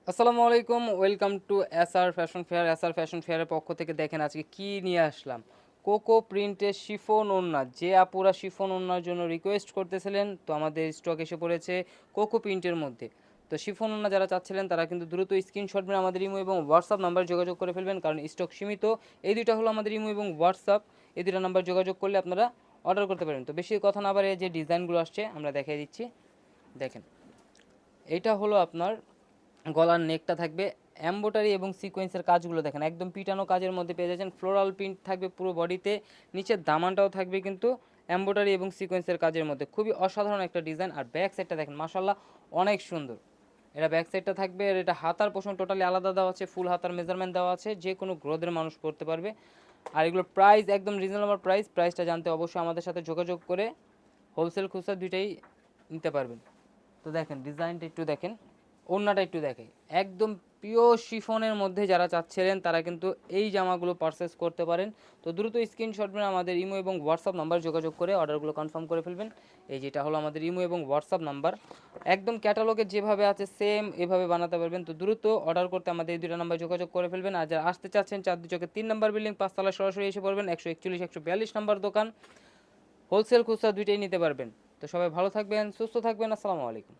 আসসালামু আলাইকুম, welcome to SR Fashion Fair. SR Fashion ফেয়ারের পক্ষ থেকে দেখেন আজকে কি নিয়ে আসলাম। কোকো প্রিন্টের শিফন ওড়না, যে আপুরা শিফন ওড়নার জন্য রিকোয়েস্ট করতেছিলেন, তো আমাদের স্টক এসে পড়েছে কোকো প্রিন্টের মধ্যে। তো শিফন ওড়না যারা চাচ্ছিলেন তারা কিন্তু দ্রুত স্ক্রিনশট মেরে আমাদের ইমো এবং হোয়াটসঅ্যাপ নাম্বার যোগাযোগ করে ফেলবেন, কারণ স্টক সীমিত। এই দুইটা হলো আমাদের ইমো এবং হোয়াটসঅ্যাপ, এই দুইটা নাম্বার যোগাযোগ করলে আপনারা অর্ডার করতে পারেন। তো বেশি কথা না বাড়িয়ে যে ডিজাইনগুলো আসছে আমরা দেখিয়ে দিচ্ছি। দেখেন, এইটা হলো আপনার গলার নেকটা থাকবে এমব্রয়ডারি এবং সিকোয়েন্সের কাজগুলো দেখেন একদম পিটানো কাজের মধ্যে পেয়ে যাচ্ছেন। ফ্লোরাল প্রিন্ট থাকবে পুরো বডিতে, নিচের দামানটাও থাকবে কিন্তু এমব্রয়ডারি এবং সিকোয়েন্সের কাজের মধ্যে। খুবই অসাধারণ একটা ডিজাইন। আর ব্যাক সাইডটা দেখেন, মাশাল্লাহ অনেক সুন্দর। এটা ব্যাক সাইডটা থাকবে, আর এটা হাতার পোষণ টোটালি আলাদা দেওয়া আছে, ফুল হাতার মেজারমেন্ট দেওয়া আছে, যে কোনো গ্রোথের মানুষ পড়তে পারবে। আর এগুলোর প্রাইস একদম রিজনেবল প্রাইস। প্রাইসটা জানতে অবশ্যই আমাদের সাথে যোগাযোগ করে হোলসেল খুচরা দুইটাই নিতে পারবেন। তো দেখেন ডিজাইনটা একটু দেখেন, ওড়নাটা একটু দেখে একদম পিওর শিফনের মধ্যে যারা চাচ্ছিলেন তারা কিন্তু এই জামাগুলো পারচেস করতে পারেন। তো দ্রুত স্ক্রিনশট নিয়ে আমাদের ইমো এবং হোয়াটসঅ্যাপ নাম্বার যোগাযোগ করে অর্ডারগুলো কনফার্ম করে ফেলবেন। এই যেটা হলো আমাদের ইমো এবং হোয়াটসঅ্যাপ নাম্বার, একদম ক্যাটালগে যেভাবে আছে সেম এভাবে বানাতে পারবেন। তো দ্রুত অর্ডার করতে আমাদের এই দুটো নাম্বার যোগাযোগ করে ফেলবেন। আর যারা আসতে চাচ্ছেন চাঁদনী চকের 3 নম্বর বিল্ডিং 5 তলা সরাসরি এসে পড়বেন, 141 142 নম্বর দোকান। হোলসেল খুচরা দুইটাই নিতে পারবেন। তো সবাই ভালো থাকবেন, সুস্থ থাকবেন, আসসালামু আলাইকুম।